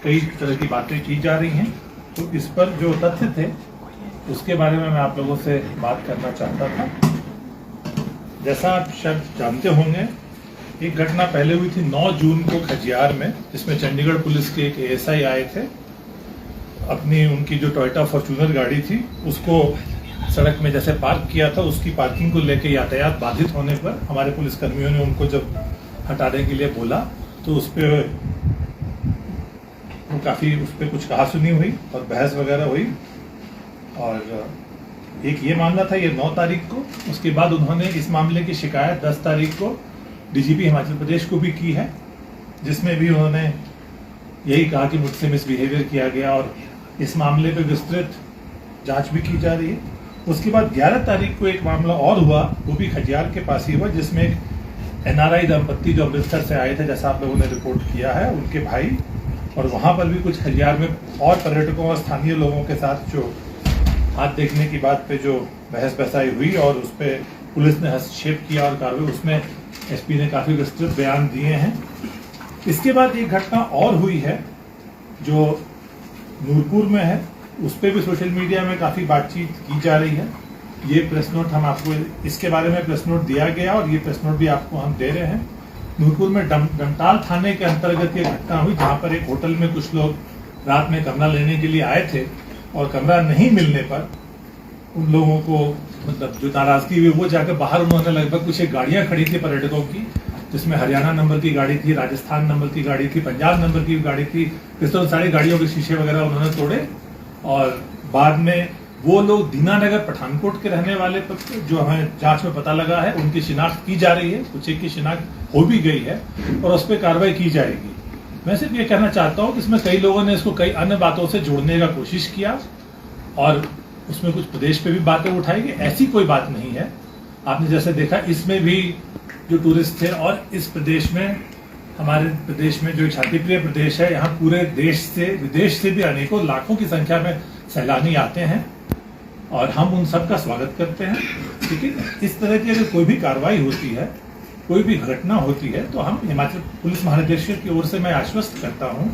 कई तरह की बातें की जा रही हैं। तो इस पर जो तथ्य थे उसके बारे में मैं आप लोगों से बात करना चाहता था। जैसा आप शायद जानते होंगे, एक घटना पहले हुई थी 9 जून को खजियार में, जिसमें चंडीगढ़ पुलिस के एक एएसआई आए थे। अपनी उनकी जो टोयोटा फॉर्च्यूनर गाड़ी थी उसको सड़क में जैसे पार्क किया था, उसकी पार्किंग को लेकर यातायात बाधित होने पर हमारे पुलिसकर्मियों ने उनको जब हटाने के लिए बोला तो उस पर काफी कुछ कहा सुनी हुई और बहस वगैरह हुई। और एक ये मामला था, ये 9 तारीख को। उसके बाद उन्होंने इस मामले की शिकायत 10 तारीख को डीजीपी हिमाचल प्रदेश को भी की है, जिसमें भी उन्होंने यही कहा कि मुझसे मिसबिहेवियर किया गया और इस मामले पे विस्तृत जांच भी की जा रही है। उसके बाद 11 तारीख को एक मामला और हुआ, वो भी खजियार के पास ही हुआ, जिसमें एक एनआरआई दंपत्ति जो अमृतसर से आए थे, जैसा आप लोगों ने रिपोर्ट किया है, उनके भाई, और वहां पर भी कुछ खजियार में और पर्यटकों और स्थानीय लोगों के साथ जो हाथ देखने की बात पे जो बहस बहसाई हुई और उस पर पुलिस ने हस्तक्षेप किया और कार्रवाई, उसमें एसपी ने काफी विस्तृत बयान दिए हैं। इसके बाद एक घटना और हुई है जो नूरपुर में है, उस पर भी सोशल मीडिया में काफी बातचीत की जा रही है। ये प्रेस नोट हम आपको, इसके बारे में प्रेस नोट दिया गया और ये प्रेस नोट भी आपको हम दे रहे हैं। नूरपुर में डमटाल थाने के अंतर्गत ये घटना हुई, जहां पर एक होटल में कुछ लोग रात में कमरा लेने के लिए आए थे और कमरा नहीं मिलने पर उन लोगों को मतलब जो नाराजगी हुई, वो जाकर बाहर उन्होंने लगभग कुछ एक गाड़ियां खड़ी थी पर्यटकों की, जिसमें हरियाणा नंबर की गाड़ी थी, राजस्थान नंबर की गाड़ी थी, पंजाब नंबर की गाड़ी थी। इस तरह सारी गाड़ियों के शीशे वगैरह उन्होंने तोड़े और बाद में वो लोग दीनानगर पठानकोट के रहने वाले, जो हमें जांच में पता लगा है, उनकी शिनाख्त की जा रही है, कुछ एक की शिनाख्त हो भी गई है और उस पर कार्रवाई की जाएगी। मैं सिर्फ ये कहना चाहता हूँ कि इसमें कई लोगों ने इसको कई अन्य बातों से जोड़ने का कोशिश किया और उसमें कुछ प्रदेश पे भी बातें उठाई गई। ऐसी कोई बात नहीं है। आपने जैसे देखा, इसमें भी जो टूरिस्ट थे और इस प्रदेश में, हमारे प्रदेश में जो शांतिप्रिय प्रदेश है, यहाँ पूरे देश से विदेश से भी अनेकों लाखों की संख्या में सैलानी आते हैं और हम उन सब का स्वागत करते हैं। लेकिन इस तरह की अगर कोई भी कार्रवाई होती है, कोई भी घटना होती है, तो हम हिमाचल पुलिस महानिदेशक की ओर से मैं आश्वस्त करता हूं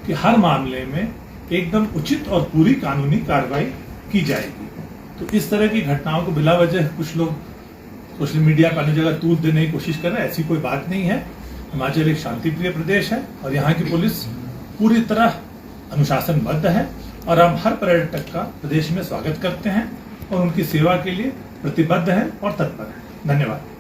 कि हर मामले में एकदम उचित और पूरी कानूनी कार्रवाई की जाएगी। तो इस तरह की घटनाओं को बिला वजह कुछ लोग सोशल मीडिया पर अन्य जगह तूल देने की कोशिश कर रहे हैं, ऐसी कोई बात नहीं है। हिमाचल एक शांतिप्रिय प्रदेश है और यहाँ की पुलिस पूरी तरह अनुशासनबद्ध है और हम हर पर्यटक का प्रदेश में स्वागत करते हैं और उनकी सेवा के लिए प्रतिबद्ध है और तत्पर है। धन्यवाद।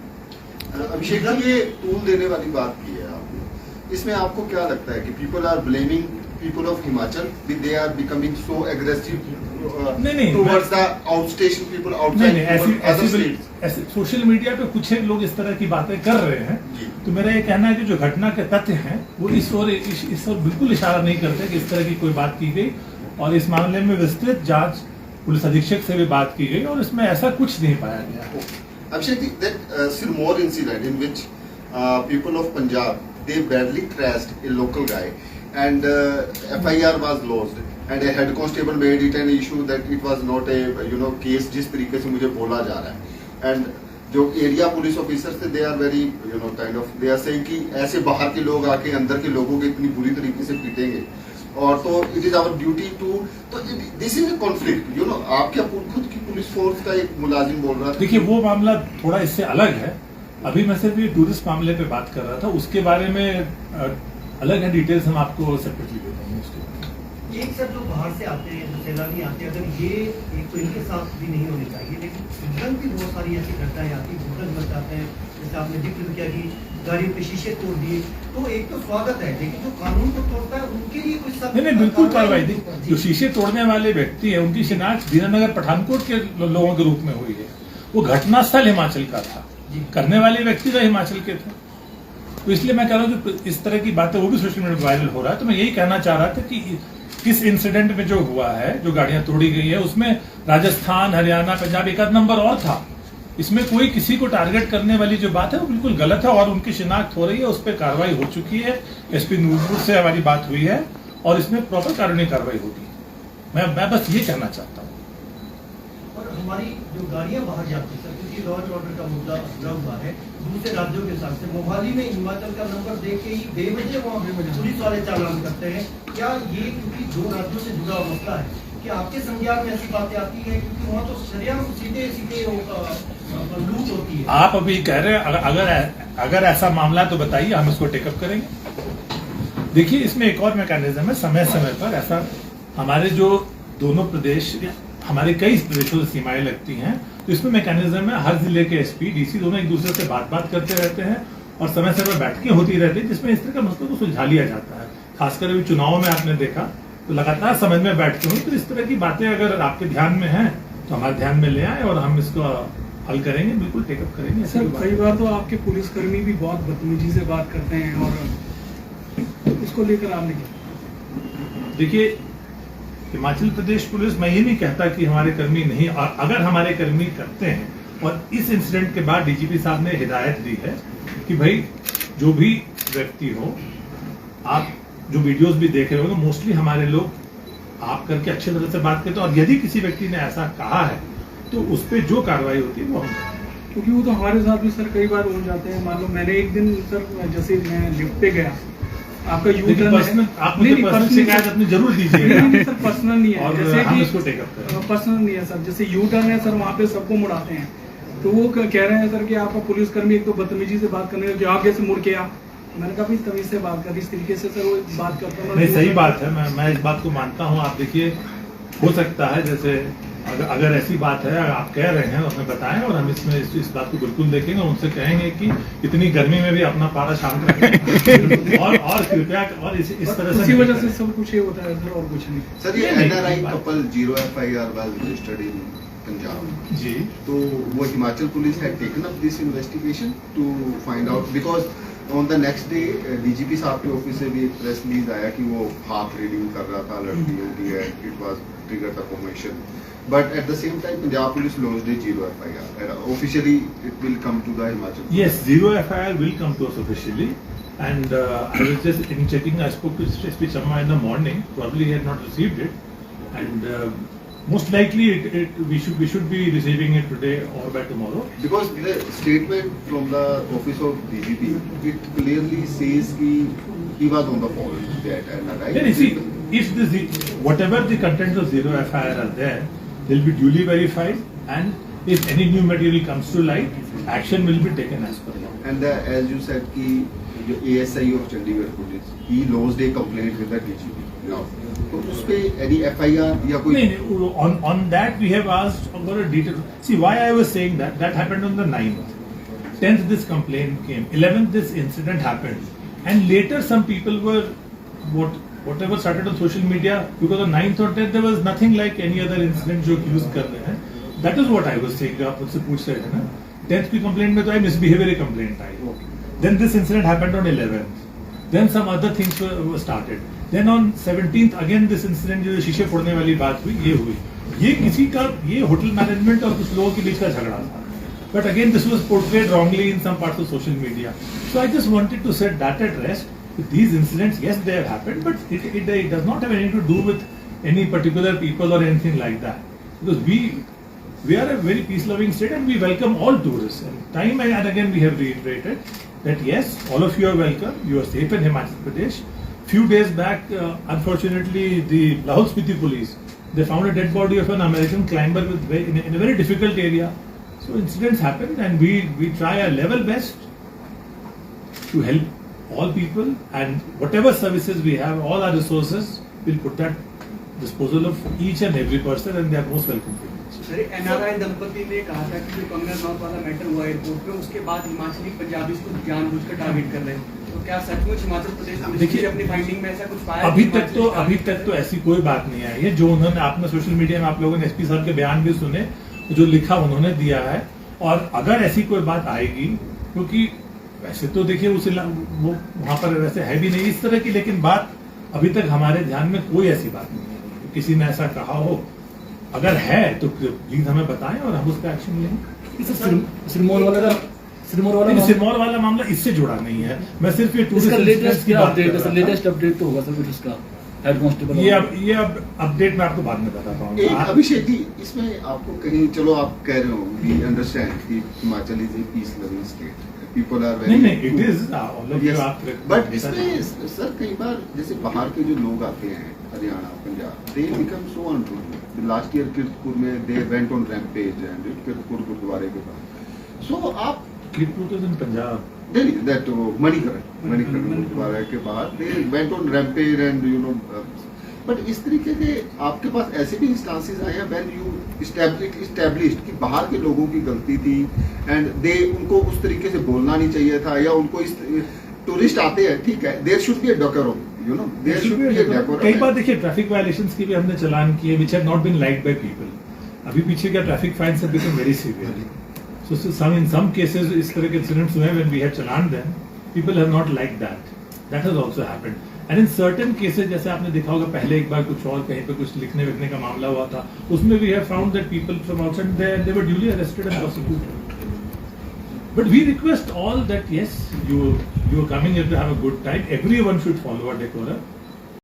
अभिषेक जी, ये टूल देने वाली बात की है आपने, इसमें आपको क्या लगता है कि people are blaming people of Himachal, they are becoming so aggressive towards the outstation people outside other states? ऐसे सोशल मीडिया पे कुछ लोग इस तरह की बातें कर रहे हैं, तो मेरा ये कहना है कि जो घटना के तथ्य हैं वो इस ओर बिल्कुल इशारा नहीं करते कि इस तरह की कोई बात की गई और इस मामले में विस्तृत जांच पुलिस अधीक्षक से भी बात की गई और इसमें ऐसा कुछ नहीं पाया गया। Abhishek, that Sirmaur incident in which people of Punjab, they badly trashed a local guy and FIR was lodged and a head constable made it an issue that it was not a case जिस तरीके से मुझे बोला जा रहा है। and जो area police officers थे, they are very kind of they are saying कि ऐसे बाहर के लोग आके अंदर के लोगों को इतनी बुरी तरीके से पीटेंगे और तो it is our duty to, तो दिस इज ए कॉन्फ्लिक्ट, आपके खुद की पुलिस फोर्स का एक मुलाजिम बोल रहा था। देखिए, वो मामला थोड़ा इससे अलग है। अभी मैं सिर्फ ये टूरिस्ट मामले पे बात कर रहा था, उसके बारे में अलग है, डिटेल्स हम आपको सेपरेटली दे देंगे। उसके एक सब जो बाहर से आते हैं, जो सैलानी आते हैं, अगर ये एक तो इनके साथ भी नहीं होनी चाहिए, लेकिन उधर भी बहुत सारी ऐसी घटनाएं आती है, भूखल मच जाते हैं, जैसे आपने जिक्र किया कि गाड़ियों के शीशे तोड़ दिए, तो एक तो स्वागत है, लेकिन जो कानून को तोड़ता है उनके लिए कुछ सब नहीं, बिल्कुल कार्रवाई दी। जो शीशे तोड़ने वाले व्यक्ति है, उनकी शिनाख्त दीनानगर पठानकोट के लोगों के रूप में हुई है। वो घटनास्थल हिमाचल का था, करने वाले व्यक्ति तो हिमाचल के थे। तो इसलिए मैं कह रहा हूँ जो इस तरह की बातें वो भी सोशल मीडिया पर वायरल हो रहा है। तो मैं यही कहना चाह रहा था कि इस इंसिडेंट में जो हुआ है, जो गाड़ियां तोड़ी गई है, उसमें राजस्थान, हरियाणा, पंजाब एक आध नंबर और था। इसमें कोई किसी को टारगेट करने वाली जो बात है वो बिल्कुल गलत है और उनकी शिनाख्त हो रही है, उस पर कार्रवाई हो चुकी है। एसपी नूरपुर से हमारी बात हुई है और इसमें प्रॉपर कानूनी कार्रवाई होगी। मैं बस ये कहना चाहता हूँ। और हमारी जो गाड़ियां बाहर जाती है, क्योंकि लॉ एंड ऑर्डर का मुद्दा जुड़ा हुआ है, दूसरे राज्यों के हिसाब से मोहाली में हिमाचल का नंबर देख के ही बेवजह वहाँ पुलिस वाले चालान करते हैं। क्या ये क्योंकि दो राज्यों से जुड़ा हुआ मसला है कि आपके संज्ञान में ऐसी बातें आती है, क्योंकि वहाँ तो सरेआम सीधे सीधे लूट होती है। आप अभी कह रहे हैं अगर ऐसा मामला है तो बताइए, हम इसको टेकअप करेंगे। देखिए, इसमें एक और मैकेनिज्म है, समय समय पर ऐसा हमारे जो दोनों प्रदेश, हमारे कई प्रदेशों से सीमाएं लगती हैं, तो इसमें मैकेनिज्म है, हर जिले के एसपी डीसी दोनों एक दूसरे से बात करते रहते हैं और समय समय पर बैठकें होती रहती है जिसमें इस तरह का मसलों को सुलझा लिया जाता है। खासकर अभी चुनाव में आपने देखा तो लगातार समझ में बैठते हुए, तो इस तरह की बातें अगर आपके ध्यान में हैं तो हमारे ध्यान में ले आए और हम इसको हल करेंगे, बिल्कुल टेकअप करेंगे। सर, कई बार तो आपके पुलिसकर्मी भी बहुत बदतमीजी से बात करते हैं, और इसको लेकर आपने क्या? देखिए, हिमाचल प्रदेश पुलिस, मैं ये नहीं कहता कि हमारे कर्मी नहीं, और अगर हमारे कर्मी करते हैं, और इस इंसिडेंट के बाद डीजीपी साहब ने हिदायत दी है कि भाई जो भी व्यक्ति हो, आप जो वीडियोस भी देख रहे होंगे, मोस्टली हमारे लोग आप करके अच्छे तरह से बात करते हैं, और यदि किसी व्यक्ति ने ऐसा कहा है तो उस पर जो कार्रवाई होती है वो हम, क्योंकि वो तो हमारे साथ भी सर कई बार हो जाते हैं। मान लो मैंने एक दिन सर, जैसे मैं लिफ्ट पे गया, आपका यू टर्न है, आप मुझे पर्सनल शिकायत अपनी जरूर दीजिएगा। नहीं सर, पर्सनल नहीं है, और जैसे हम कि इसको टेकअप करेंगे। पर्सनल नहीं है सर, जैसे यू टर्न है सर, वहाँ पे सबको मुड़ाते हैं, तो वो कह रहे हैं सर कि आपका पुलिसकर्मी एक तो बदतमीजी से बात करने लगे, आगे से मुड़ के आ। मैंने कहा भाई तमीज से बात कर, इस तरीके से सर वो बात करता है। नहीं, सही बात है, मैं इस बात को मानता हूँ। आप देखिए, हो सकता है जैसे अगर ऐसी बात है, आप कह रहे हैं, हमें बताएं और हम इसमें इस बात को बिल्कुल देखेंगे, उनसे कहेंगे कि इतनी गर्मी में भी अपना पारा शांत रखें और कृपया और इस तरह से, इसी वजह से सब कुछ ये होता है सर, और कुछ नहीं। सर, ये NRI couple 0 FIR was registered in Punjab. जी, तो वो Himachal police had taken up this investigation to find out, because on the next day DGP साहब के ऑफिस से भी एक प्रेस रिलीज आया कि वो हाफ रीडिंग कर रहा था लड़कियों की, and it was triggered the commotion. But at the same time, Punjab police launched a 0 FIR. Officially, it will come to the Himachal police. yes, 0 FIR will come to us officially, and I was just in checking. I spoke to SP Sharma in the morning. Probably he had not received it, and most likely we should be receiving it today or by tomorrow. Because the statement from the office of DGP, it clearly says he was on the call that NRI. Then you see, if whatever the contents of 0 FIR are there, they'll be duly verified, and if any new material comes to light, action will be taken as per law. And as you said, the ASI of Chandigarh police, he lodged a complaint with the DGP. Now, तो उस पे any FIR या कोई? नहीं, on that we have asked for a detail. See, why I was saying that happened on the 9th. 10th this complaint came. 11th this incident happened, and later some people were whatever started on social media, because on 9th or 10th there was nothing like any other incident जो accuse कर रहे हैं. That is what I was saying. आप मुझसे पूछ रहे थे ना, 10th की complaint में तो आई misbehavior complaint I. Then this incident happened on 11th. Then some other things were started. Then on 17th again this incident, जो शीशे फोड़ने वाली बात हुई, ये हुई. ये किसी का, ये होटल मैनेजमेंट और कुछ लोगों के बीच का झगड़ा था. But again this was portrayed wrongly in some parts of social media. So I just wanted to set that at rest. These incidents, yes, they have happened, but it does not have anything to do with any particular people or anything like that. Because we are a very peace-loving state and we welcome all tourists. And time and again we have reiterated that yes, all of you are welcome. You are safe in Himachal Pradesh. Few days back, unfortunately, the Lahore Spiti police, they found a dead body of an American climber in a very difficult area. So incidents happen, and we try our level best to help all people, and whatever services we have, all our resources, we'll put at disposal of each and every person, and they are most welcome to it. Sir, NRI दंपति ने कहा था कि जो Kangana not वाला matter हुआ airport पे, उसके बाद हिमाचली पंजाबी को जानबूझकर टारगेट कर रहे हैं, तो क्या सचमुच हिमाचल प्रदेश पुलिस ने अपनी फाइंडिंग में ऐसा कुछ पाया? अभी तक तो ऐसी कोई बात नहीं आई है। जो उन्होंने, आपने सोशल मीडिया में आप लोगों ने SP साहब के बयान भी सुने, जो लिखा उन्होंने दिया है, और अगर ऐसी कोई बात आएगी, क्योंकि वैसे तो देखिए वो वहां पर वैसे है भी नहीं इस तरह की, लेकिन बात अभी तक हमारे ध्यान में कोई ऐसी बात नहीं है किसी ने ऐसा कहा हो। अगर है तो प्लीज हमें बताएं और हम उस पर एक्शन लेंगे। सिरमौर वाला मामला इससे जुड़ा नहीं है। मैं सिर्फ ये लेटेस्ट अपडेट तो होगा सर कुछ इसका हेड कांस्टेबल, ये अब अपडेट मैं आपको बाद में बता पाऊंगा। अभिषेक जी, इसमें आपको कहीं, चलो आप कह रहे हो, वी अंडरस्टैंड कि Himachal is a peace loving state, people are नहीं very नहीं it is all of you आप बट इसमें सर कई बार जैसे बाहर के जो लोग आते हैं Haryana Punjab they become so untrue last year Kiratpur में they went on rampage and Kiratpur गुरुद्वारे के पास सो आप कीरतपुर इज इन पंजाब नहीं दैट मणिकरण गुरुद्वारे के बाहर दे went on rampage and you know but इस तरीके के आपके पास ऐसे भी इंस्टांसेस आए हैं व्हेन यू इस्टेब्लिश्ड कि बाहर के लोगों की गलती थी एंड दे उनको उस तरीके से बोलना नहीं चाहिए था या उनको इस टूरिस्ट आते हैं ठीक है there should be a decorum you know there should be a decorum कई बार देखिए ट्रैफिक वायलेशंस की भी हमने चालान किए which have not been liked by people अभी पीछे का traffic fines have become very severe so some in some cases इस तरह के इंसिडेंट्स हुए व्हेन वी हैव चालान them people have not like that has also happened and in certain cases जैसे आपने देखा होगा पहले एक बार कुछ और कहीं पे कुछ लिखने विखने का मामला हुआ था उसमें we have found that people from outside they were duly arrested and prosecuted but we request all that yes you are coming here to have a good time everyone should follow a decorum